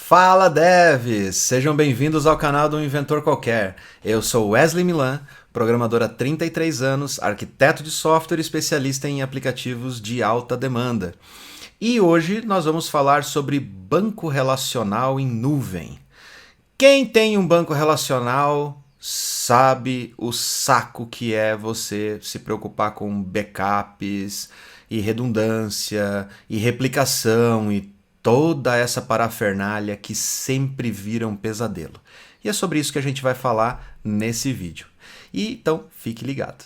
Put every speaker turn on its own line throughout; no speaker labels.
Fala devs! Sejam bem-vindos ao canal do Inventor Qualquer. Eu sou Wesley Milan, programador há 33 anos, arquiteto de software especialista em aplicativos de alta demanda. E hoje nós vamos falar sobre banco relacional em nuvem. Quem tem um banco relacional sabe o saco que é você se preocupar com backups e redundância e replicação e toda essa parafernália que sempre vira um pesadelo. E é sobre isso que a gente vai falar nesse vídeo. E então, fique ligado.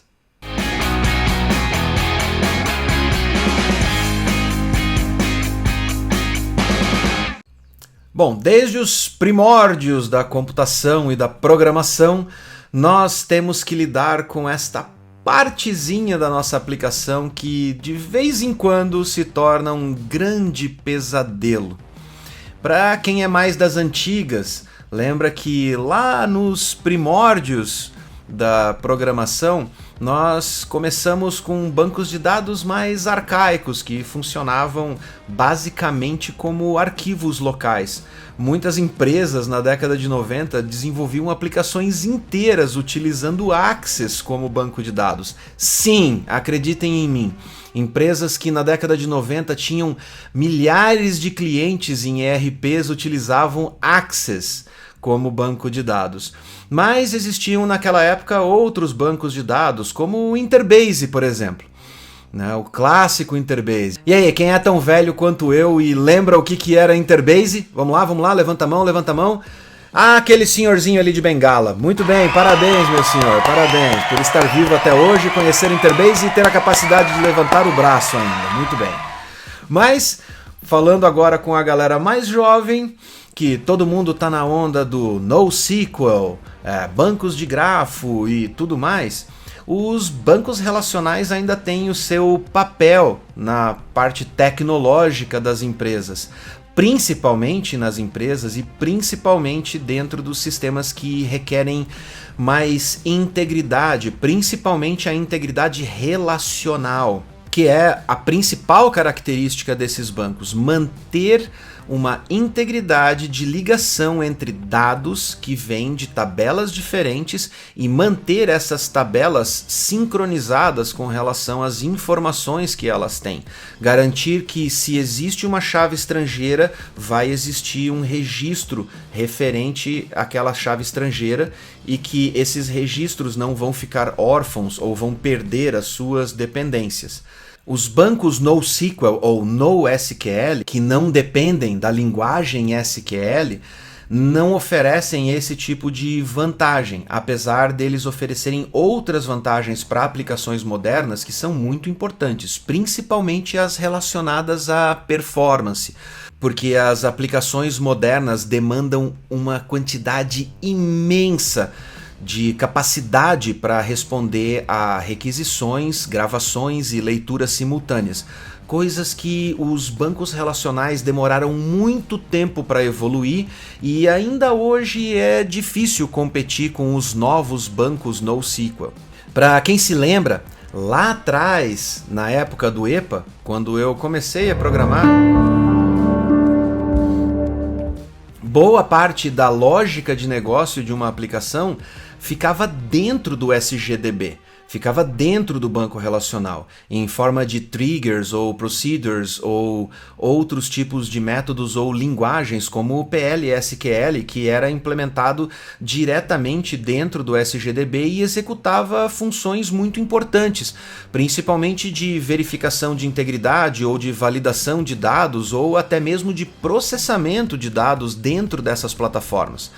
Bom, desde os primórdios da computação e da programação, nós temos que lidar com esta partezinha da nossa aplicação que de vez em quando se torna um grande pesadelo. Para quem é mais das antigas, lembra que lá nos primórdios da programação nós começamos com bancos de dados mais arcaicos que funcionavam basicamente como arquivos locais. Muitas empresas na década de 90 desenvolviam aplicações inteiras utilizando Access como banco de dados. Sim, acreditem em mim. Empresas que na década de 90 tinham milhares de clientes em ERPs utilizavam Access como banco de dados. Mas existiam naquela época outros bancos de dados, como o Interbase, por exemplo. O clássico Interbase. E aí, quem é tão velho quanto eu e lembra o que era Interbase? Vamos lá, levanta a mão. Ah, aquele senhorzinho ali de bengala. Muito bem, parabéns, meu senhor, parabéns por estar vivo até hoje, conhecer Interbase e ter a capacidade de levantar o braço ainda. Muito bem. Mas, falando agora com a galera mais jovem, que todo mundo tá na onda do NoSQL, bancos de grafo e tudo mais, os bancos relacionais ainda têm o seu papel na parte tecnológica das empresas, principalmente nas empresas e principalmente dentro dos sistemas que requerem mais integridade, principalmente a integridade relacional, que é a principal característica desses bancos, manter uma integridade de ligação entre dados que vêm de tabelas diferentes e manter essas tabelas sincronizadas com relação às informações que elas têm. Garantir que se existe uma chave estrangeira, vai existir um registro referente àquela chave estrangeira e que esses registros não vão ficar órfãos ou vão perder as suas dependências. Os bancos NoSQL ou NoSQL, que não dependem da linguagem SQL, não oferecem esse tipo de vantagem, apesar deles oferecerem outras vantagens para aplicações modernas que são muito importantes, principalmente as relacionadas à performance, porque as aplicações modernas demandam uma quantidade imensa de capacidade para responder a requisições, gravações e leituras simultâneas. Coisas que os bancos relacionais demoraram muito tempo para evoluir e ainda hoje é difícil competir com os novos bancos NoSQL. Para quem se lembra, lá atrás, na época do EPA, quando eu comecei a programar, boa parte da lógica de negócio de uma aplicação ficava dentro do SGDB, ficava dentro do banco relacional, em forma de triggers ou procedures ou outros tipos de métodos ou linguagens como o PL/SQL, que era implementado diretamente dentro do SGDB e executava funções muito importantes, principalmente de verificação de integridade ou de validação de dados ou até mesmo de processamento de dados dentro dessas plataformas.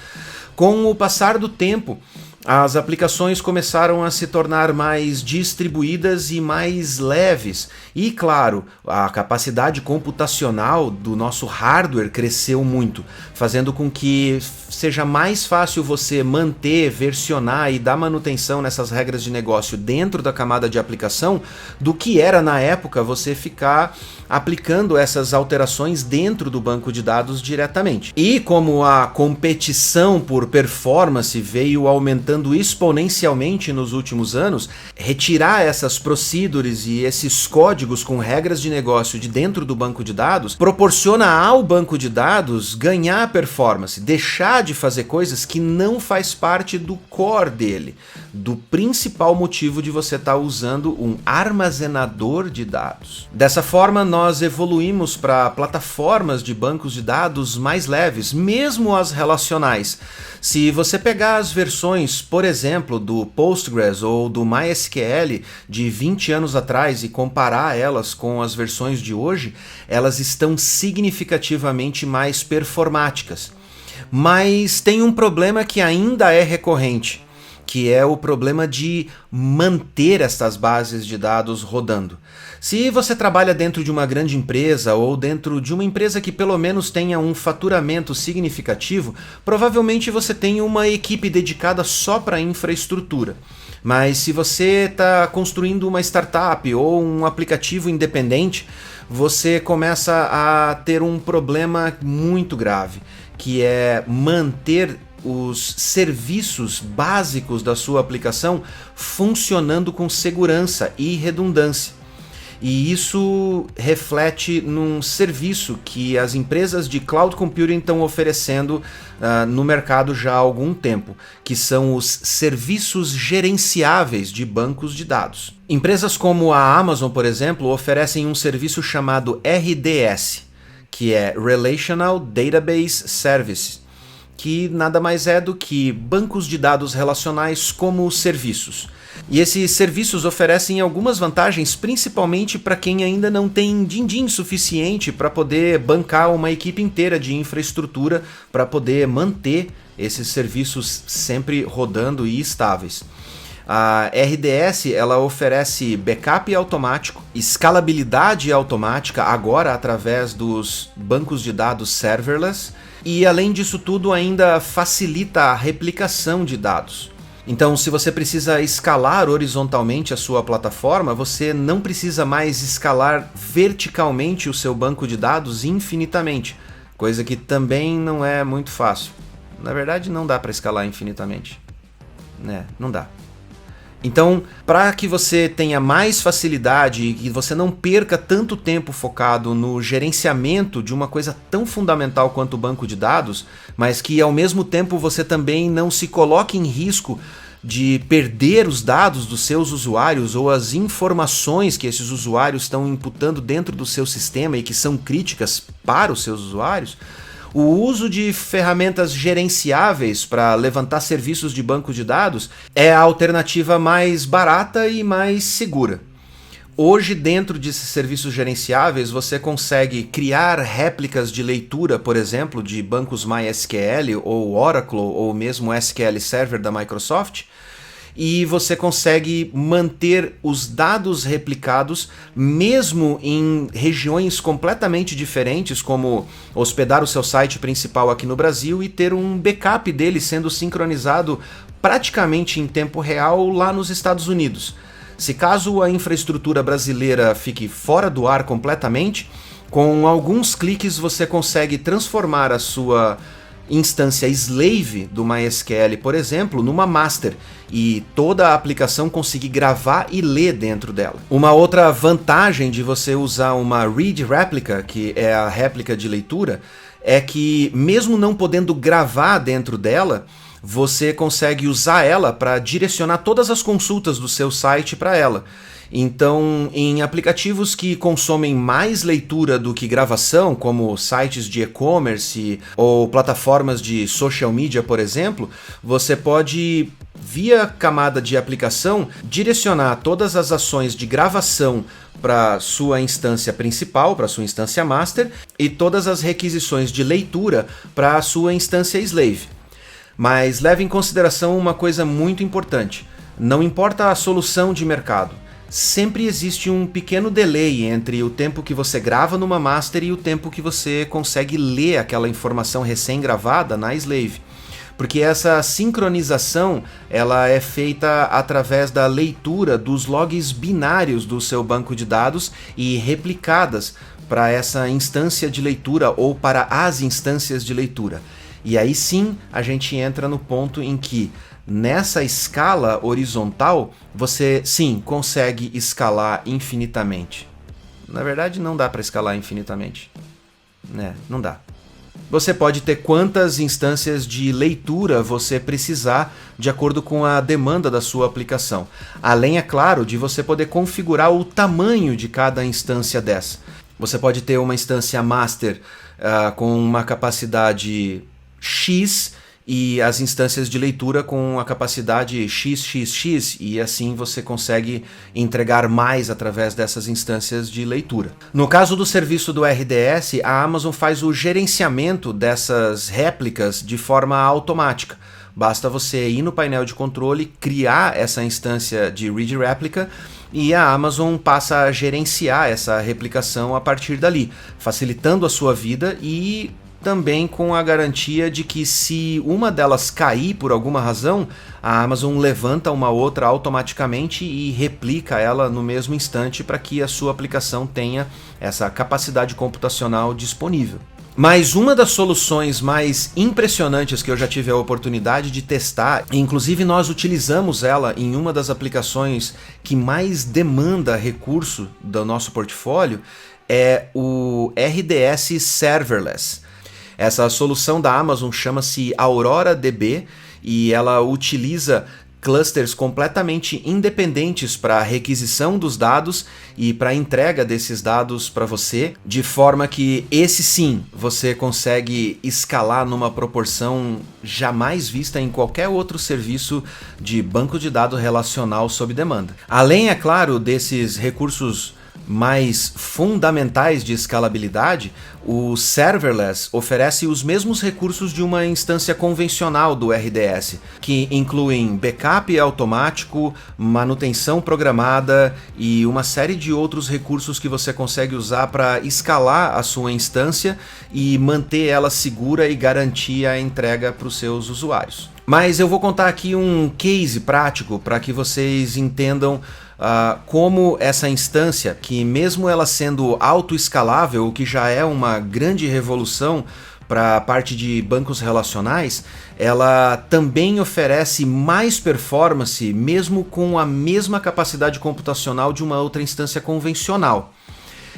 Com o passar do tempo, as aplicações começaram a se tornar mais distribuídas e mais leves. E, claro, a capacidade computacional do nosso hardware cresceu muito, fazendo com que seja mais fácil você manter, versionar e dar manutenção nessas regras de negócio dentro da camada de aplicação do que era na época você ficar aplicando essas alterações dentro do banco de dados diretamente. E como a competição por performance veio aumentando aumentando exponencialmente nos últimos anos, retirar essas procedures e esses códigos com regras de negócio de dentro do banco de dados proporciona ao banco de dados ganhar performance, deixar de fazer coisas que não faz parte do core dele, do principal motivo de você estar usando um armazenador de dados. Dessa forma, nós evoluímos para plataformas de bancos de dados mais leves, mesmo as relacionais. Se você pegar as versões, por exemplo, do Postgres ou do MySQL de 20 anos atrás e comparar elas com as versões de hoje, elas estão significativamente mais performáticas. Mas tem um problema que ainda é recorrente, que é o problema de manter essas bases de dados rodando. Se você trabalha dentro de uma grande empresa ou dentro de uma empresa que pelo menos tenha um faturamento significativo, provavelmente você tem uma equipe dedicada só para infraestrutura. Mas se você está construindo uma startup ou um aplicativo independente, você começa a ter um problema muito grave, que é manter os serviços básicos da sua aplicação funcionando com segurança e redundância. E isso reflete num serviço que as empresas de cloud computing estão oferecendo no mercado já há algum tempo, que são os serviços gerenciáveis de bancos de dados. Empresas como a Amazon, por exemplo, oferecem um serviço chamado RDS, que é Relational Database Service, que nada mais é do que bancos de dados relacionais como serviços. E esses serviços oferecem algumas vantagens, principalmente para quem ainda não tem din-din suficiente para poder bancar uma equipe inteira de infraestrutura para poder manter esses serviços sempre rodando e estáveis. A RDS ela oferece backup automático, escalabilidade automática, agora através dos bancos de dados serverless, e além disso tudo ainda facilita a replicação de dados. Então, se você precisa escalar horizontalmente a sua plataforma, você não precisa mais escalar verticalmente o seu banco de dados infinitamente, coisa que também não é muito fácil. Na verdade, não dá para escalar infinitamente. Não dá. Então, para que você tenha mais facilidade e que você não perca tanto tempo focado no gerenciamento de uma coisa tão fundamental quanto o banco de dados, mas que ao mesmo tempo você também não se coloque em risco de perder os dados dos seus usuários ou as informações que esses usuários estão imputando dentro do seu sistema e que são críticas para os seus usuários, o uso de ferramentas gerenciáveis para levantar serviços de banco de dados é a alternativa mais barata e mais segura. Hoje, dentro desses serviços gerenciáveis, você consegue criar réplicas de leitura, por exemplo, de bancos MySQL ou Oracle ou mesmo SQL Server da Microsoft, e você consegue manter os dados replicados mesmo em regiões completamente diferentes, como hospedar o seu site principal aqui no Brasil e ter um backup dele sendo sincronizado praticamente em tempo real lá nos Estados Unidos. Se caso a infraestrutura brasileira fique fora do ar completamente, com alguns cliques você consegue transformar a sua instância slave do MySQL, por exemplo, numa master e toda a aplicação conseguir gravar e ler dentro dela. Uma outra vantagem de você usar uma read replica, que é a réplica de leitura, é que mesmo não podendo gravar dentro dela, você consegue usar ela para direcionar todas as consultas do seu site para ela. Então, em aplicativos que consomem mais leitura do que gravação, como sites de e-commerce ou plataformas de social media, por exemplo, você pode, via camada de aplicação, direcionar todas as ações de gravação para sua instância principal, para sua instância master, e todas as requisições de leitura para a sua instância slave. Mas leve em consideração uma coisa muito importante: não importa a solução de mercado, sempre existe um pequeno delay entre o tempo que você grava numa master e o tempo que você consegue ler aquela informação recém-gravada na slave. Porque essa sincronização ela é feita através da leitura dos logs binários do seu banco de dados e replicadas para essa instância de leitura ou para as instâncias de leitura. E aí sim a gente entra no ponto em que nessa escala horizontal você sim consegue escalar infinitamente. Na verdade não dá para escalar infinitamente, né? Não dá. Você pode ter quantas instâncias de leitura você precisar de acordo com a demanda da sua aplicação. Além, é claro, de você poder configurar o tamanho de cada instância dessa. Você pode ter uma instância master com uma capacidade X e as instâncias de leitura com a capacidade XXX, e assim você consegue entregar mais através dessas instâncias de leitura. No caso do serviço do RDS, a Amazon faz o gerenciamento dessas réplicas de forma automática. Basta você ir no painel de controle, criar essa instância de Read Replica e a Amazon passa a gerenciar essa replicação a partir dali, facilitando a sua vida e também com a garantia de que se uma delas cair por alguma razão, a Amazon levanta uma outra automaticamente e replica ela no mesmo instante para que a sua aplicação tenha essa capacidade computacional disponível. Mas uma das soluções mais impressionantes que eu já tive a oportunidade de testar, inclusive nós utilizamos ela em uma das aplicações que mais demanda recurso do nosso portfólio, é o RDS Serverless. Essa solução da Amazon chama-se Aurora DB e ela utiliza clusters completamente independentes para a requisição dos dados e para a entrega desses dados para você, de forma que esse sim você consegue escalar numa proporção jamais vista em qualquer outro serviço de banco de dados relacional sob demanda. Além, é claro, desses recursos mais fundamentais de escalabilidade, o Serverless oferece os mesmos recursos de uma instância convencional do RDS, que incluem backup automático, manutenção programada e uma série de outros recursos que você consegue usar para escalar a sua instância e manter ela segura e garantir a entrega para os seus usuários. Mas eu vou contar aqui um case prático para que vocês entendam como essa instância, que mesmo ela sendo autoescalável, o que já é uma grande revolução para a parte de bancos relacionais, ela também oferece mais performance, mesmo com a mesma capacidade computacional de uma outra instância convencional.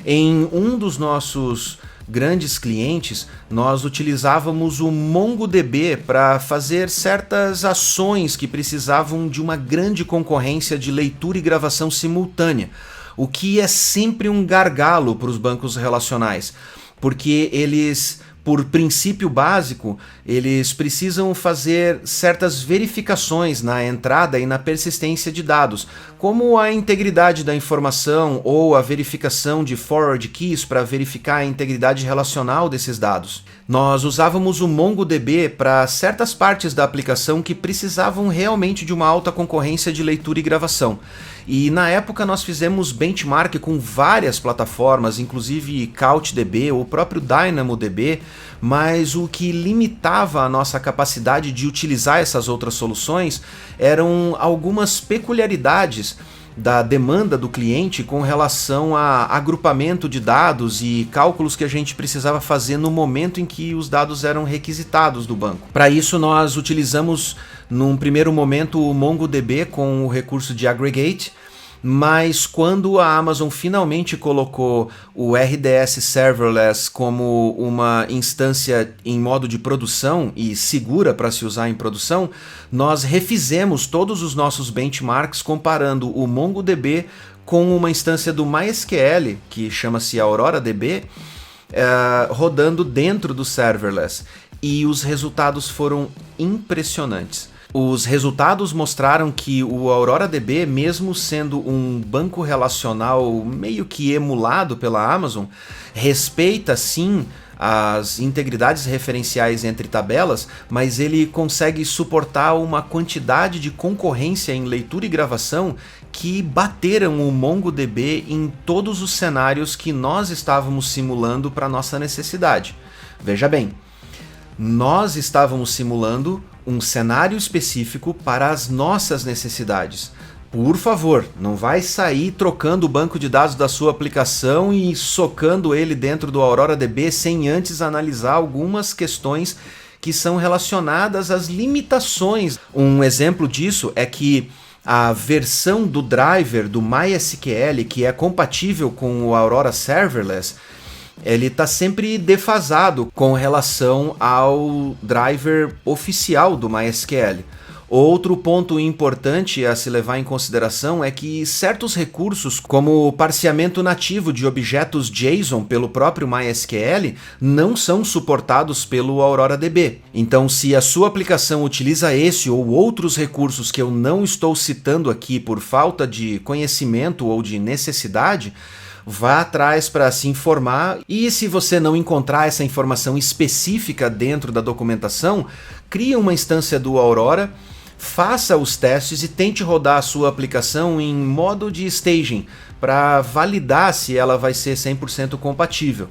Em um dos nossos grandes clientes, nós utilizávamos o MongoDB para fazer certas ações que precisavam de uma grande concorrência de leitura e gravação simultânea, o que é sempre um gargalo para os bancos relacionais, porque eles, por princípio básico, eles precisam fazer certas verificações na entrada e na persistência de dados, como a integridade da informação ou a verificação de forward keys para verificar a integridade relacional desses dados. Nós usávamos o MongoDB para certas partes da aplicação que precisavam realmente de uma alta concorrência de leitura e gravação. E na época nós fizemos benchmark com várias plataformas, inclusive CouchDB ou o próprio DynamoDB, mas o que limitava a nossa capacidade de utilizar essas outras soluções eram algumas peculiaridades da demanda do cliente com relação a agrupamento de dados e cálculos que a gente precisava fazer no momento em que os dados eram requisitados do banco. Para isso nós utilizamos num primeiro momento o MongoDB com o recurso de aggregate, mas quando a Amazon finalmente colocou o RDS Serverless como uma instância em modo de produção e segura para se usar em produção, nós refizemos todos os nossos benchmarks comparando o MongoDB com uma instância do MySQL, que chama-se Aurora DB, rodando dentro do Serverless. E os resultados foram impressionantes. Os resultados mostraram que o Aurora DB, mesmo sendo um banco relacional meio que emulado pela Amazon, respeita sim as integridades referenciais entre tabelas, mas ele consegue suportar uma quantidade de concorrência em leitura e gravação que bateram o MongoDB em todos os cenários que nós estávamos simulando para nossa necessidade. Veja bem, nós estávamos simulando um cenário específico para as nossas necessidades. Por favor, não vai sair trocando o banco de dados da sua aplicação e socando ele dentro do Aurora DB sem antes analisar algumas questões que são relacionadas às limitações. Um exemplo disso é que a versão do driver do MySQL que é compatível com o Aurora Serverless, ele está sempre defasado com relação ao driver oficial do MySQL. Outro ponto importante a se levar em consideração é que certos recursos, como o parseamento nativo de objetos JSON pelo próprio MySQL, não são suportados pelo AuroraDB. Então, se a sua aplicação utiliza esse ou outros recursos que eu não estou citando aqui por falta de conhecimento ou de necessidade, vá atrás para se informar, e se você não encontrar essa informação específica dentro da documentação, crie uma instância do Aurora, faça os testes e tente rodar a sua aplicação em modo de staging para validar se ela vai ser 100% compatível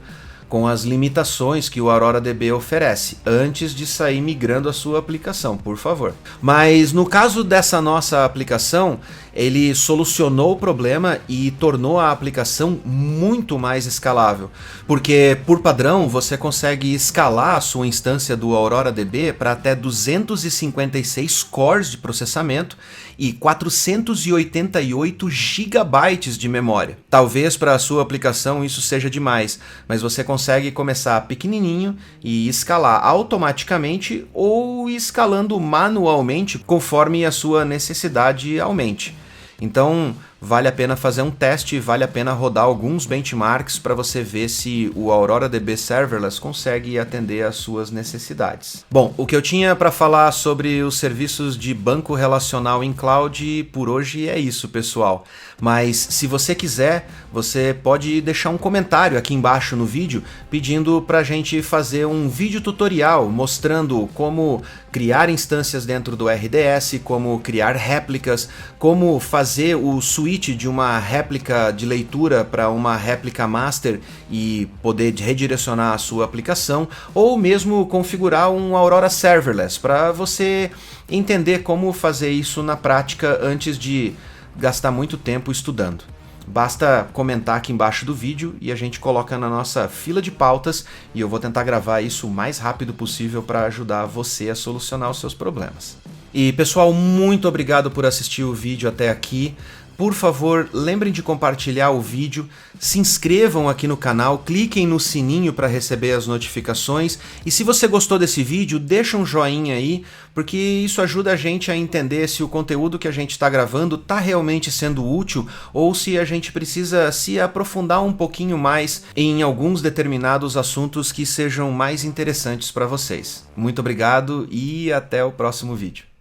com as limitações que o AuroraDB oferece, antes de sair migrando a sua aplicação, por favor. Mas no caso dessa nossa aplicação, ele solucionou o problema e tornou a aplicação muito mais escalável, porque por padrão você consegue escalar a sua instância do AuroraDB para até 256 cores de processamento e 488 gigabytes de memória. Talvez para a sua aplicação isso seja demais, mas você consegue começar pequenininho e escalar automaticamente ou escalando manualmente conforme a sua necessidade aumente. Então, vale a pena fazer um teste, vale a pena rodar alguns benchmarks para você ver se o AuroraDB Serverless consegue atender às suas necessidades. Bom, o que eu tinha para falar sobre os serviços de banco relacional em cloud por hoje é isso, pessoal. Mas se você quiser, você pode deixar um comentário aqui embaixo no vídeo pedindo para a gente fazer um vídeo tutorial mostrando como criar instâncias dentro do RDS, como criar réplicas, como fazer o switch de uma réplica de leitura para uma réplica master e poder redirecionar a sua aplicação, ou mesmo configurar um Aurora Serverless para você entender como fazer isso na prática antes de gastar muito tempo estudando. Basta comentar aqui embaixo do vídeo e a gente coloca na nossa fila de pautas e eu vou tentar gravar isso o mais rápido possível para ajudar você a solucionar os seus problemas. E pessoal, muito obrigado por assistir o vídeo até aqui. Por favor, lembrem de compartilhar o vídeo, se inscrevam aqui no canal, cliquem no sininho para receber as notificações e se você gostou desse vídeo, deixa um joinha aí, porque isso ajuda a gente a entender se o conteúdo que a gente está gravando está realmente sendo útil ou se a gente precisa se aprofundar um pouquinho mais em alguns determinados assuntos que sejam mais interessantes para vocês. Muito obrigado e até o próximo vídeo.